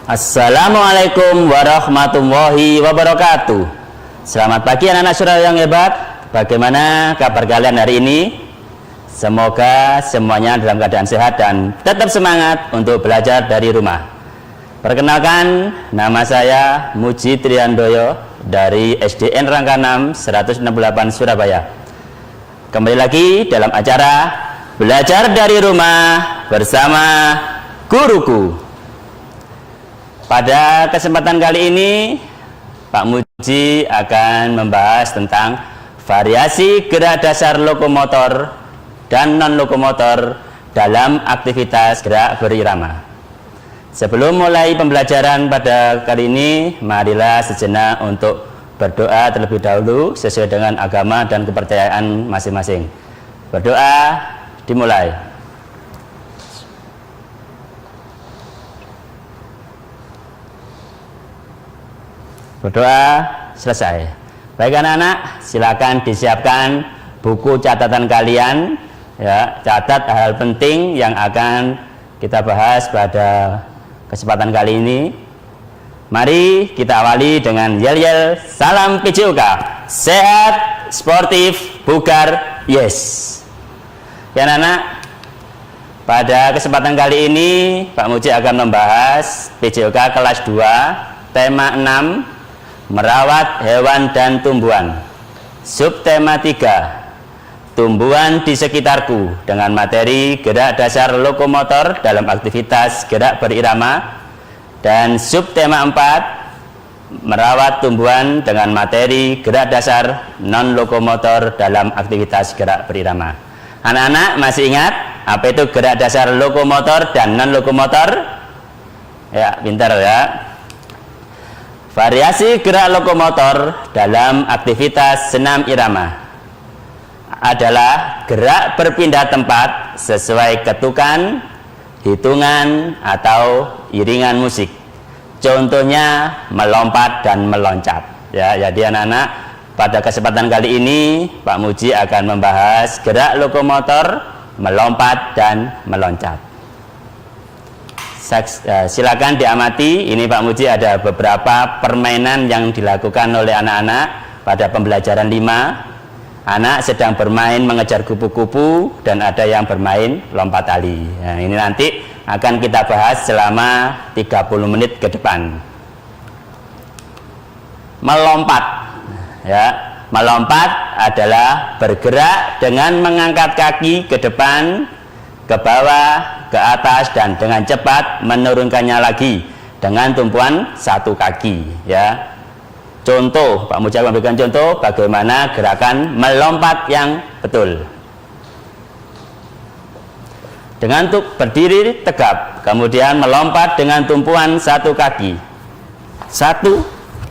Assalamualaikum warahmatullahi wabarakatuh. Selamat pagi anak-anak saudara yang hebat. Bagaimana kabar kalian hari ini? Semoga semuanya dalam keadaan sehat dan tetap semangat untuk belajar dari rumah. Perkenalkan, nama saya Muji Triandoyo dari SDN Rangka 6 168 Surabaya. Kembali lagi dalam acara Belajar dari Rumah bersama Guruku. Pada kesempatan kali ini Pak Muji akan membahas tentang variasi gerak dasar lokomotor dan non-lokomotor dalam aktivitas gerak berirama. Sebelum mulai pembelajaran pada kali ini, marilah sejenak untuk berdoa terlebih dahulu sesuai dengan agama dan kepercayaan masing-masing. Berdoa dimulai. Berdoa selesai. Baik anak-anak, silakan disiapkan buku catatan kalian, ya, catat hal penting yang akan kita bahas pada kesempatan kali ini. Mari kita awali dengan yel-yel salam PJOK. Sehat, sportif, bugar, yes. Ya anak-anak, pada kesempatan kali ini Pak Muji akan membahas PJOK kelas 2, tema 6, merawat hewan dan tumbuhan. Subtema 3, tumbuhan di sekitarku, dengan materi gerak dasar lokomotor dalam aktivitas gerak berirama. Dan subtema 4, merawat tumbuhan, dengan materi gerak dasar non lokomotor dalam aktivitas gerak berirama. Anak-anak masih ingat apa itu gerak dasar lokomotor dan non lokomotor? Ya, pintar ya. Variasi gerak lokomotor dalam aktivitas senam irama adalah gerak berpindah tempat sesuai ketukan, hitungan, atau iringan musik. Contohnya melompat dan meloncat. Ya, jadi anak-anak, pada kesempatan kali ini Pak Muji akan membahas gerak lokomotor, melompat dan meloncat. Silakan diamati. Ini Pak Muji ada beberapa permainan yang dilakukan oleh anak-anak pada pembelajaran 5. Anak sedang bermain mengejar kupu-kupu dan ada yang bermain lompat tali. Nah, ini nanti akan kita bahas selama 30 menit ke depan. Melompat, ya, melompat adalah bergerak dengan mengangkat kaki ke depan, ke bawah, ke atas, dan dengan cepat menurunkannya lagi dengan tumpuan satu kaki, ya. Contoh, Pak Muji memberikan contoh bagaimana gerakan melompat yang betul. Dengan berdiri tegap, kemudian melompat dengan tumpuan satu kaki. 1,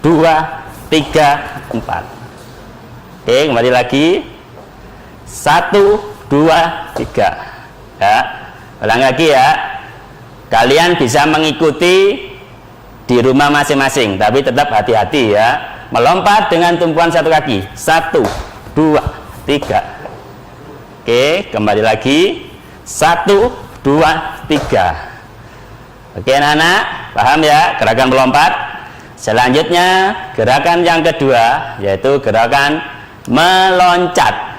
2, 3, 4. Oke, kembali lagi. 1, 2, 3. Ya, ulang lagi ya. Kalian bisa mengikuti di rumah masing-masing, tapi tetap hati-hati ya. Melompat dengan tumpuan satu kaki. 1, 2, 3. Oke, kembali lagi. 1, 2, 3. Oke anak-anak, paham ya gerakan melompat? Selanjutnya gerakan yang kedua, yaitu gerakan meloncat.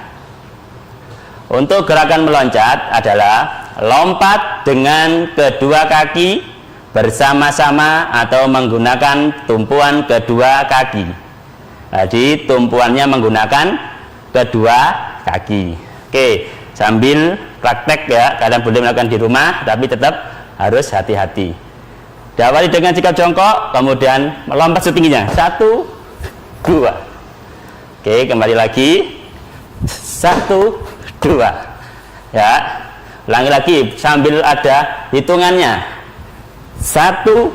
Untuk gerakan meloncat adalah lompat dengan kedua kaki bersama-sama atau menggunakan tumpuan kedua kaki. Jadi tumpuannya menggunakan kedua kaki. Oke, sambil praktek ya, kalian boleh melakukan di rumah, tapi tetap harus hati-hati. Diawali dengan sikap jongkok, kemudian melompat setingginya. 1, 2. Oke, kembali lagi. 1, 2. Ya, ulangi lagi sambil ada hitungannya. 1,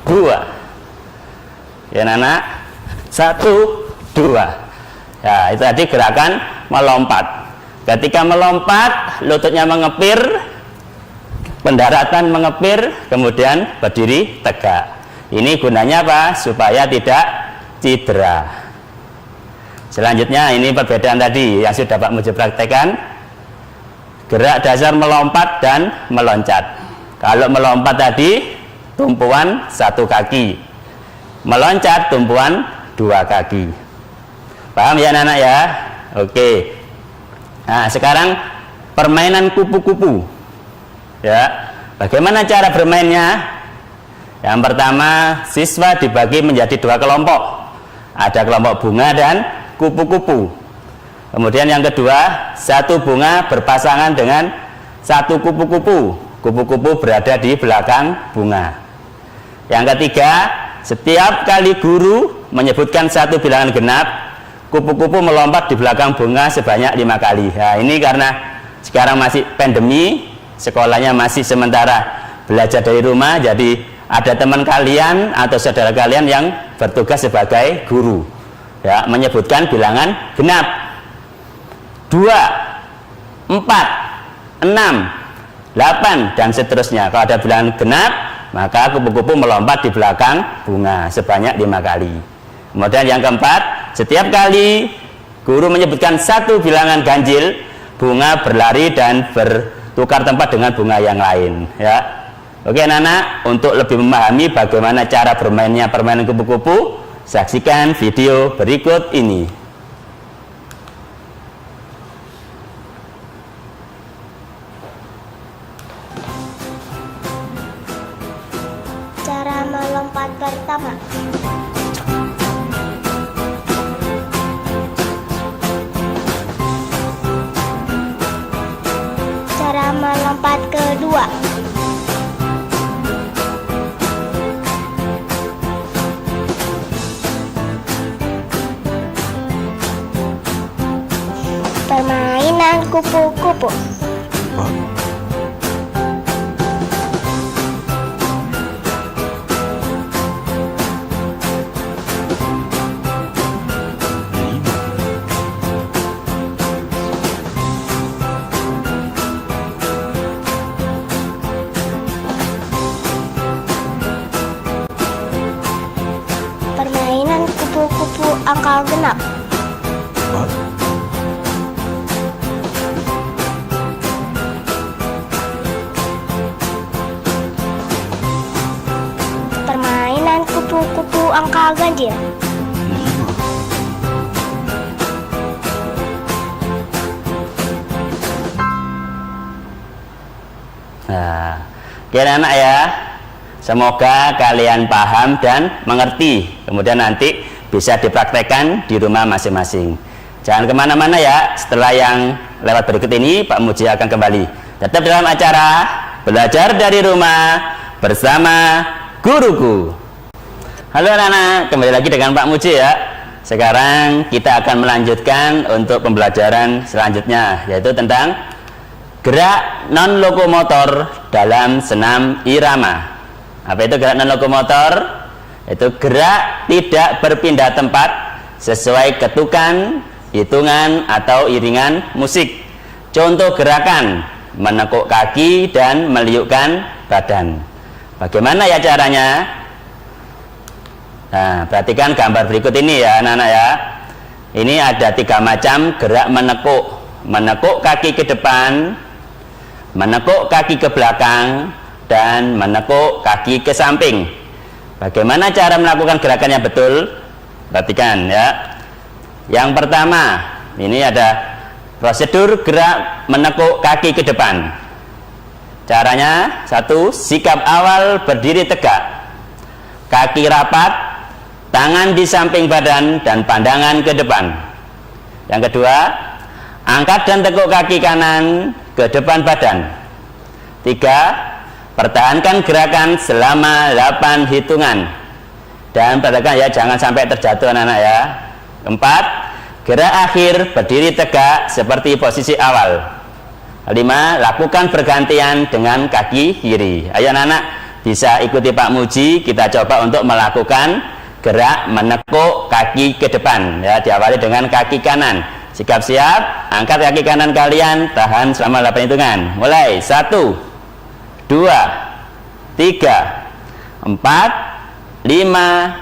2. Ya anak-anak, 1, 2. Ya, itu tadi gerakan melompat. Ketika melompat, lututnya mengepir, pendaratan mengepir, kemudian berdiri tegak. Ini gunanya apa? Supaya tidak cedera. Selanjutnya ini perbedaan tadi yang sudah Pak Muji praktekkan. Gerak dasar melompat dan meloncat. Kalau melompat tadi tumpuan 1 kaki, meloncat tumpuan 2 kaki. Paham ya anak-anak ya? Oke. Nah, sekarang permainan kupu-kupu. Ya. Bagaimana cara bermainnya? Yang pertama, siswa dibagi menjadi 2 kelompok. Ada kelompok bunga dan kupu-kupu. Kemudian yang kedua, 1 bunga berpasangan dengan 1 kupu-kupu. Kupu-kupu berada di belakang bunga. Yang ketiga, setiap kali guru menyebutkan 1 bilangan genap, kupu-kupu melompat di belakang bunga sebanyak 5 kali. Nah, ini karena sekarang masih pandemi, sekolahnya masih sementara belajar dari rumah, jadi ada teman kalian atau saudara kalian yang bertugas sebagai guru, ya, menyebutkan bilangan genap 2, 4, 6, 8 dan seterusnya. Kalau ada bilangan genap, maka kupu-kupu melompat di belakang bunga sebanyak 5 kali. Kemudian yang keempat, setiap kali guru menyebutkan 1 bilangan ganjil, bunga berlari dan bertukar tempat dengan bunga yang lain, ya. Oke anak-anak, untuk lebih memahami bagaimana cara bermainnya permainan kupu-kupu, saksikan video berikut ini. Cara melompat pertama. Cara melompat kedua. Permainan kupu-kupu. Permainan kupu-kupu angka genap. Permainan kupu-kupu angka ganjil. Nah, oke anak ya, semoga kalian paham dan mengerti. Kemudian nanti bisa dipraktekkan di rumah masing-masing. Jangan kemana-mana ya, setelah yang lewat berikut ini Pak Muji akan kembali. Tetap dalam acara Belajar dari Rumah bersama Guruku. Halo anak-anak, kembali lagi dengan Pak Muji ya. Sekarang kita akan melanjutkan untuk pembelajaran selanjutnya, yaitu tentang gerak non-lokomotor dalam senam irama. Apa itu gerak non-lokomotor? Itu gerak tidak berpindah tempat sesuai ketukan, hitungan, atau iringan musik. Contoh gerakan: menekuk kaki dan meliukkan badan. Bagaimana ya caranya? Nah, perhatikan gambar berikut ini ya anak-anak ya. Ini ada 3 macam gerak menekuk. Menekuk kaki ke depan, menekuk kaki ke belakang, dan menekuk kaki ke samping. Bagaimana cara melakukan gerakan yang betul? Perhatikan ya. Yang pertama, ini ada prosedur gerak menekuk kaki ke depan. Caranya: 1. Sikap awal berdiri tegak, kaki rapat, tangan di samping badan dan pandangan ke depan. Yang kedua, angkat dan tekuk kaki kanan ke depan badan. 3. Pertahankan gerakan selama 8 hitungan. Dan perhatikan ya, jangan sampai terjatuh anak-anak ya. 4. Gerak akhir berdiri tegak seperti posisi awal. 5. Lakukan bergantian dengan kaki kiri. Ayo anak-anak, bisa ikuti Pak Muji. Kita coba untuk melakukan gerak menekuk kaki ke depan ya. Diawali dengan kaki kanan. Sikap siap, angkat kaki kanan kalian, tahan selama 8 hitungan. Mulai. 1, 2, 3, 4, 5,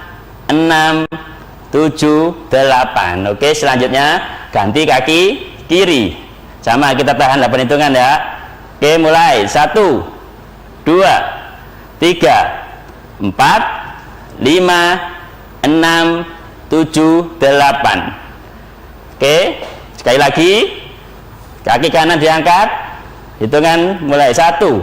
6, 7, 8. Oke, selanjutnya ganti kaki kiri. Sama, kita tahan 8 hitungan ya. Oke, mulai. 1, 2, 3, 4, 5, 6, 7, 8. Oke, sekali lagi, kaki kanan diangkat, hitungan mulai 1,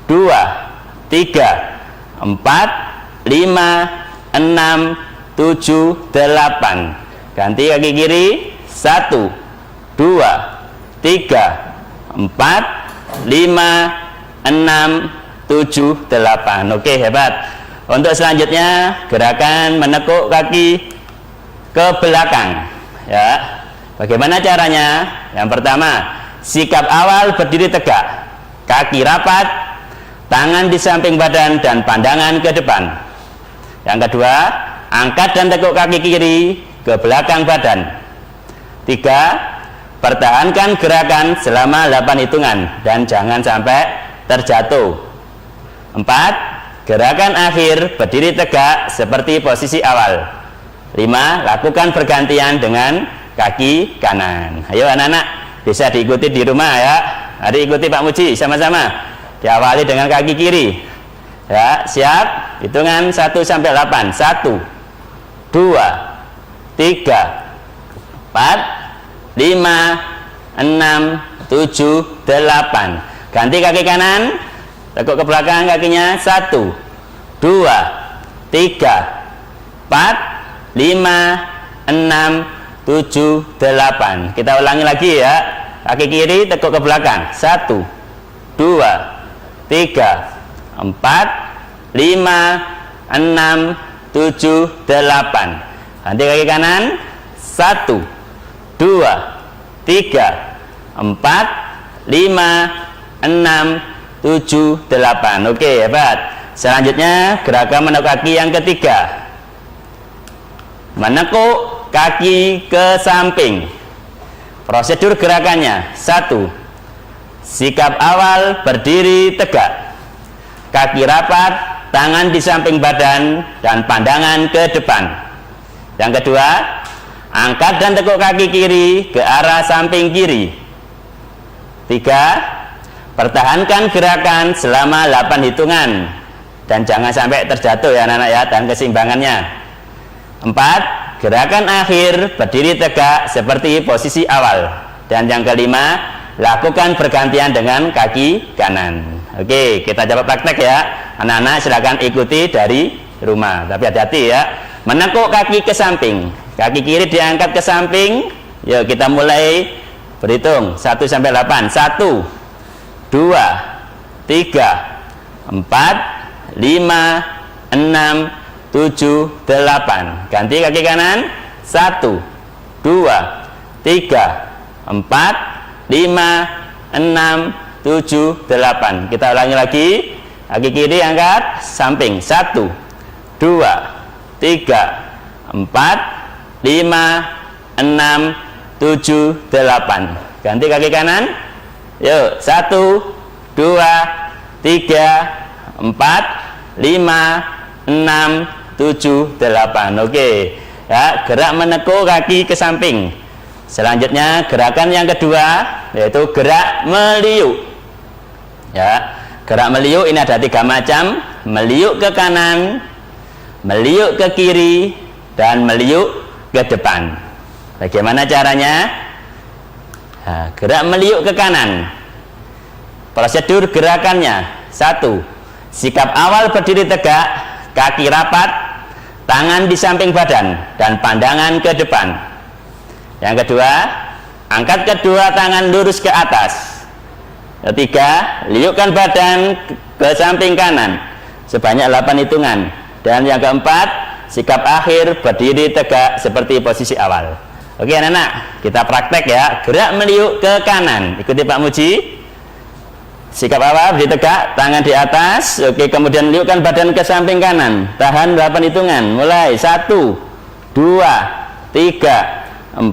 2, 3, 4, 5, 6, 7, 8. Ganti kaki kiri, 1, 2, 3, 4, 5, 6, 7, 8. Oke, hebat. Untuk selanjutnya, gerakan menekuk kaki ke belakang. Ya, bagaimana caranya? Yang pertama, sikap awal berdiri tegak, kaki rapat, tangan di samping badan dan pandangan ke depan. Yang kedua, angkat dan tekuk kaki kiri ke belakang badan. 3, pertahankan gerakan selama 8 hitungan dan jangan sampai terjatuh. 4, gerakan akhir berdiri tegak seperti posisi awal. 5, lakukan bergantian dengan kaki kanan. Ayo anak-anak, bisa diikuti di rumah ya. Mari ikuti Pak Muji sama-sama. Diawali dengan kaki kiri. Ya, siap? Hitungan 1 sampai 8. 1, 2, 3, 4, 5, 6, 7, 8. Ganti kaki kanan, tekuk ke belakang kakinya. 1, 2, 3, 4, 5, 6, 7, 8. Kita ulangi lagi ya. Kaki kiri tekuk ke belakang. 1, 2, 3, 4, 5, 6, 7, 8. Ganti kaki kanan. 1, 2, 3, 4, 5, 6, 7, 8. Oke, hebat. Selanjutnya gerakan menekuk kaki yang ketiga. Menekuk kaki ke samping. Prosedur gerakannya. 1, sikap awal berdiri tegak, kaki rapat, tangan di samping badan dan pandangan ke depan. Yang kedua, angkat dan tekuk kaki kiri ke arah samping kiri. 3, pertahankan gerakan selama 8 hitungan dan jangan sampai terjatuh ya anak-anak ya, dan keseimbangannya. 4, gerakan akhir berdiri tegak seperti posisi awal. Dan yang kelima, lakukan bergantian dengan kaki kanan. Oke, kita coba praktek ya anak-anak, silakan ikuti dari rumah, tapi hati-hati ya. Menekuk kaki ke samping, kaki kiri diangkat ke samping. Yuk kita mulai berhitung 1 sampai 8. 1, 2, 3, 4, 5, 6, 7, 8. Ganti kaki kanan. 1, 2, 3, 4, 5, 6, 7, 8. Kita ulangi lagi. Kaki kiri angkat samping. 1, 2, 3, 4, 5, 6, 7, 8. Ganti kaki kanan. Yuk, 1, 2, 3, 4, 5, 6, 7, 8. Oke ya, gerak menekuk kaki ke samping. Selanjutnya gerakan yang kedua, yaitu gerak meliuk ya. Gerak meliuk ini ada 3 macam. Meliuk ke kanan, meliuk ke kiri, dan meliuk ke depan. Bagaimana caranya? Nah, gerak meliuk ke kanan. Prosedur gerakannya. 1, sikap awal berdiri tegak, kaki rapat, tangan di samping badan dan pandangan ke depan. Yang kedua, angkat kedua tangan lurus ke atas. Ketiga, liukkan badan ke samping kanan sebanyak 8 hitungan. Dan yang keempat, sikap akhir berdiri tegak seperti posisi awal. Oke anak-anak, kita praktek ya. Gerak meliuk ke kanan, ikuti Pak Muji. Sikap awal berdiri tegak, tangan di atas. Oke, kemudian liukkan badan ke samping kanan. Tahan 8 hitungan. Mulai 1, 2, 3, 4,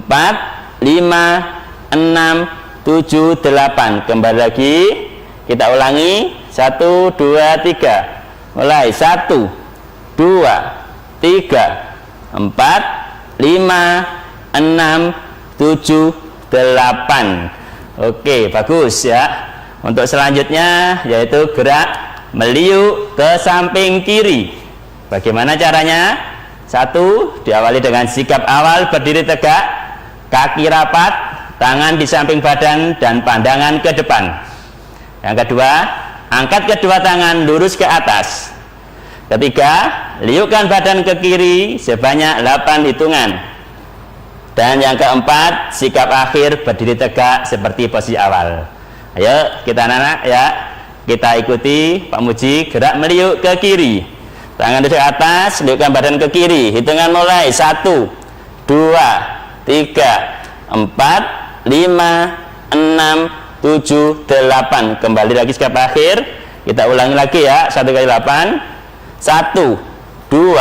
5, 6, 7, 8. Kembali lagi. Kita ulangi. 1, 2, 3. Mulai 1, 2, 3, 4, 5, 6, 7, 8. Oke, bagus ya. Untuk selanjutnya yaitu gerak meliuk ke samping kiri. Bagaimana caranya? 1. Diawali dengan sikap awal berdiri tegak, kaki rapat, tangan di samping badan dan pandangan ke depan. Yang kedua, angkat kedua tangan lurus ke atas. Ketiga, liukkan badan ke kiri sebanyak 8 hitungan. Dan yang keempat, sikap akhir berdiri tegak seperti posisi awal. Ayo kita anak-anak ya, kita ikuti Pak Muji, gerak meliuk ke kiri. Tangan di atas, liukkan badan ke kiri. Hitungan mulai 1, 2, 3, 4, 5, 6, 7, 8. Kembali lagi sikap akhir. Kita ulangi lagi ya, 1 kali 8. 1, 2,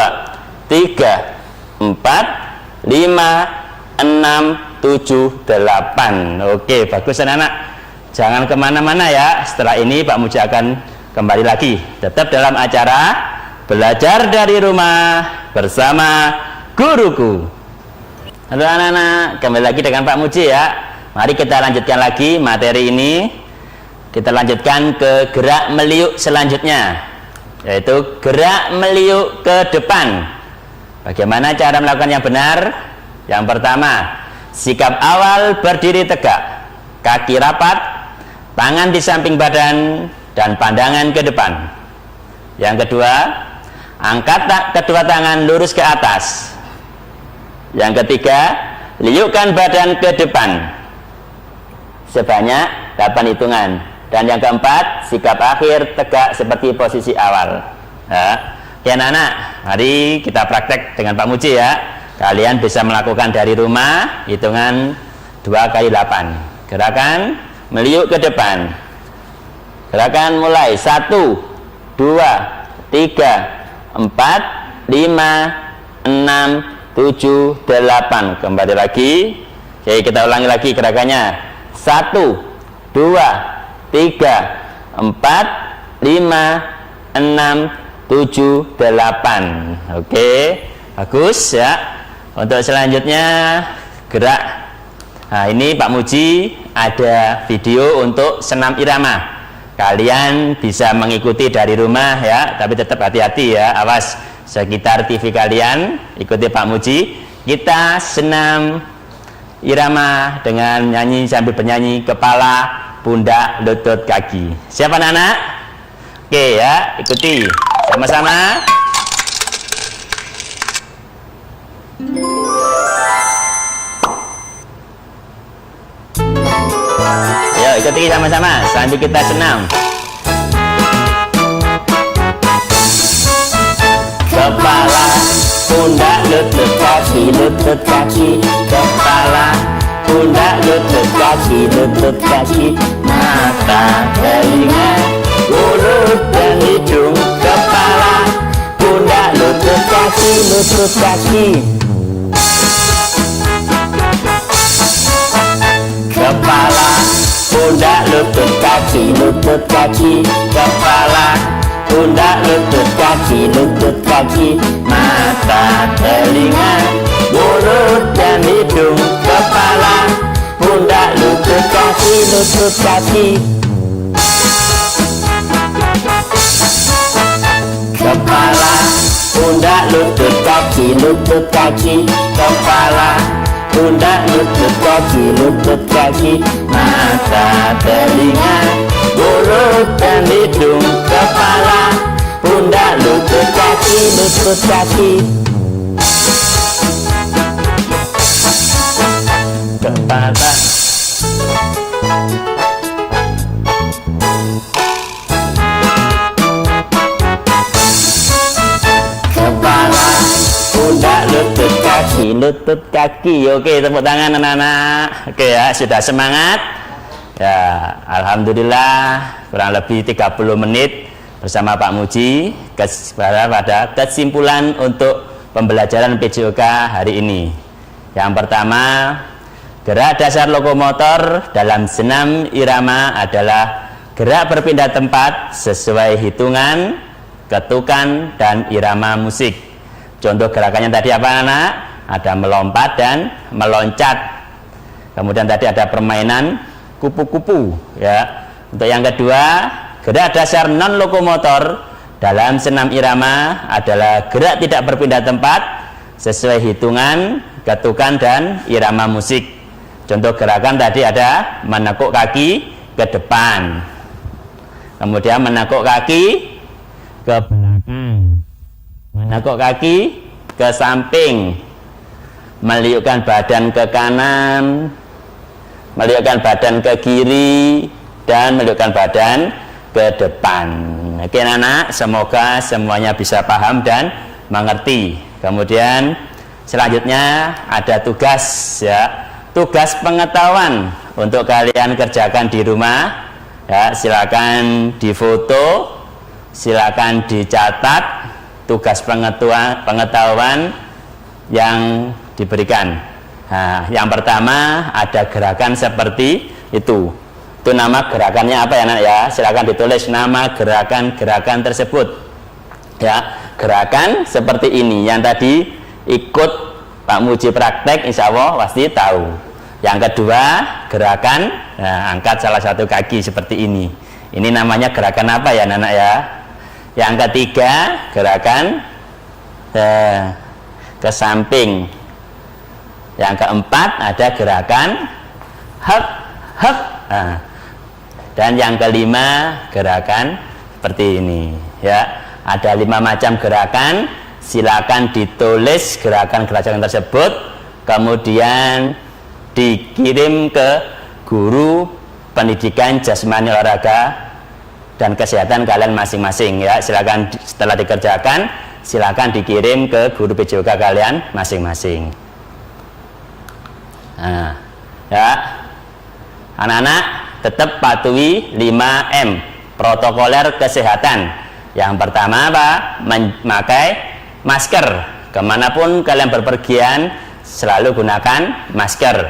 3, 4, 5, 6, 7, 8. Oke, bagus anak-anak. Jangan kemana-mana ya. Setelah ini Pak Muji akan kembali lagi. Tetap dalam acara Belajar dari Rumah bersama Guruku. Halo anak-anak, kembali lagi dengan Pak Muji ya. Mari kita lanjutkan lagi materi ini. Kita lanjutkan ke gerak meliuk selanjutnya, yaitu gerak meliuk ke depan. Bagaimana cara melakukan yang benar? Yang pertama, sikap awal berdiri tegak, kaki rapat, tangan di samping badan dan pandangan ke depan. Yang kedua, angkat kedua tangan lurus ke atas. Yang ketiga, liukkan badan ke depan sebanyak 8 hitungan. Dan yang keempat, sikap akhir tegak seperti posisi awal. Ya anak-anak, mari kita praktek dengan Pak Muji ya. Kalian bisa melakukan dari rumah hitungan 2 kali 8. Gerakan meliuk ke depan. Gerakan mulai 1, 2, 3, 4, 5, 6, 7, 8. Kembali lagi. Oke, kita ulangi lagi gerakannya. 1, 2, 3, 4, 5, 6, 7, 8. Oke, bagus ya. Untuk selanjutnya gerak. Nah, ini Pak Muji ada video untuk senam irama. Kalian bisa mengikuti dari rumah ya, tapi tetap hati-hati ya. Awas sekitar TV kalian, ikuti Pak Muji. Kita senam irama dengan nyanyi sambil bernyanyi kepala, pundak, lutut, kaki. Siapa anak-anak? Oke ya, ikuti sama-sama. Yuk ikuti sama-sama sambil kita senam. Kepala, pundak, lutut, kaki, lutut, kaki. Kepala, pundak, lutut, kaki, lutut, kaki. Mata, telinga, mulut dan hidung. Kepala, pundak, lutut, kaki, lutut, kaki. Kepala, pundak, lutut, kaki, lutut, kaki. Kepala, pundak, lutut, kaki, lutut, kaki. Mata, telinga, mulut dan hidung. Kepala, pundak, lutut, kaki, lutut, kaki. Kepala, pundak, lutut, kaki, lutut, kaki. Kepala, pundak, lutut, kaki, lutut, kaki. Mata, telinga, mulut dan hidung. Kepala, pundak, lutut, kaki, lutut, kaki. Kepala, kepala, pundak, lutut, kaki, lutut, kaki. Oke, tepuk tangan anak-anak. Oke ya, sudah semangat ya. Alhamdulillah, kurang lebih 30 menit bersama Pak Muji pada kesimpulan untuk pembelajaran PJOK hari ini. Yang pertama, gerak dasar lokomotor dalam senam irama adalah gerak berpindah tempat sesuai hitungan, ketukan, dan irama musik. Contoh gerakannya tadi apa anak? Ada melompat dan meloncat. Kemudian tadi ada permainan kupu-kupu ya. Untuk yang kedua, gerak dasar non lokomotor dalam senam irama adalah gerak tidak berpindah tempat sesuai hitungan, ketukan, dan irama musik. Contoh gerakan tadi ada menekuk kaki ke depan, kemudian menekuk kaki ke belakang, menekuk kaki ke samping, meliukkan badan ke kanan, meliukkan badan ke kiri, dan meliukkan badan ke depan. Oke anak, semoga semuanya bisa paham dan mengerti. Kemudian selanjutnya ada tugas, ya, tugas pengetahuan untuk kalian kerjakan di rumah, ya. Silakan difoto, silakan dicatat tugas pengetahuan yang diberikan. Nah, yang pertama ada gerakan seperti itu. Itu nama gerakannya apa ya nak ya? Silakan ditulis nama gerakan tersebut. Ya, gerakan seperti ini. Yang tadi ikut Pak Muji praktek, insya Allah pasti tahu. Yang kedua gerakan, nah, angkat salah satu kaki seperti ini. Ini namanya gerakan apa ya anak ya? Yang ketiga gerakan ke samping. Yang keempat ada gerakan hep hep. Nah, dan yang kelima gerakan seperti ini, ya. Ada 5 macam gerakan. Silakan ditulis gerakan-gerakan tersebut, kemudian dikirim ke guru pendidikan jasmani olahraga dan kesehatan kalian masing-masing, ya. Silakan setelah dikerjakan, silakan dikirim ke guru PJOK kalian masing-masing. Nah, ya, anak-anak tetap patuhi 5M protokoler kesehatan. Yang pertama apa? Memakai masker. Kemanapun kalian berpergian selalu gunakan masker.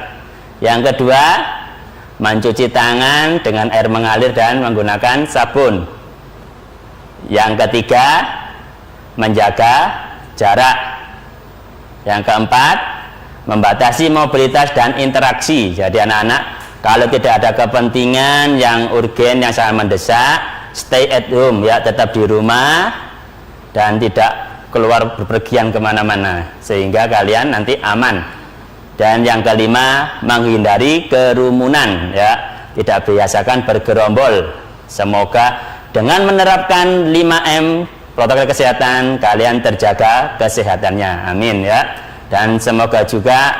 Yang kedua, mencuci tangan dengan air mengalir dan menggunakan sabun. Yang ketiga, menjaga jarak. Yang keempat, membatasi mobilitas dan interaksi. Jadi anak-anak, kalau tidak ada kepentingan yang urgen, yang sangat mendesak, stay at home, ya, tetap di rumah dan tidak keluar berpergian kemana-mana, sehingga kalian nanti aman. Dan yang kelima, menghindari kerumunan, ya, tidak biasakan bergerombol. Semoga dengan menerapkan 5M protokol kesehatan kalian terjaga kesehatannya, amin ya. Dan semoga juga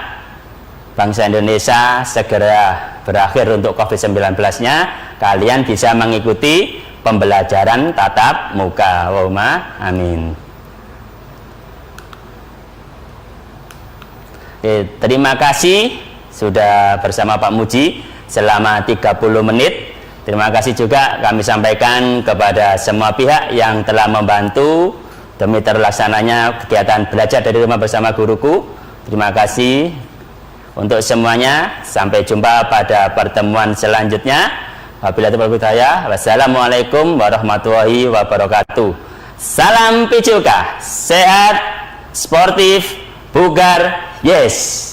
bangsa Indonesia segera berakhir untuk COVID-19-nya, kalian bisa mengikuti pembelajaran tatap muka. Allahumma amin. Oke, terima kasih sudah bersama Pak Muji selama 30 menit. Terima kasih juga kami sampaikan kepada semua pihak yang telah membantu demi terlaksananya kegiatan belajar dari rumah bersama guruku. Terima kasih untuk semuanya. Sampai jumpa pada pertemuan selanjutnya. Wabillahi taufiq wal hidayah. Wassalamualaikum warahmatullahi wabarakatuh. Salam PJOK, sehat, sportif, bugar, yes.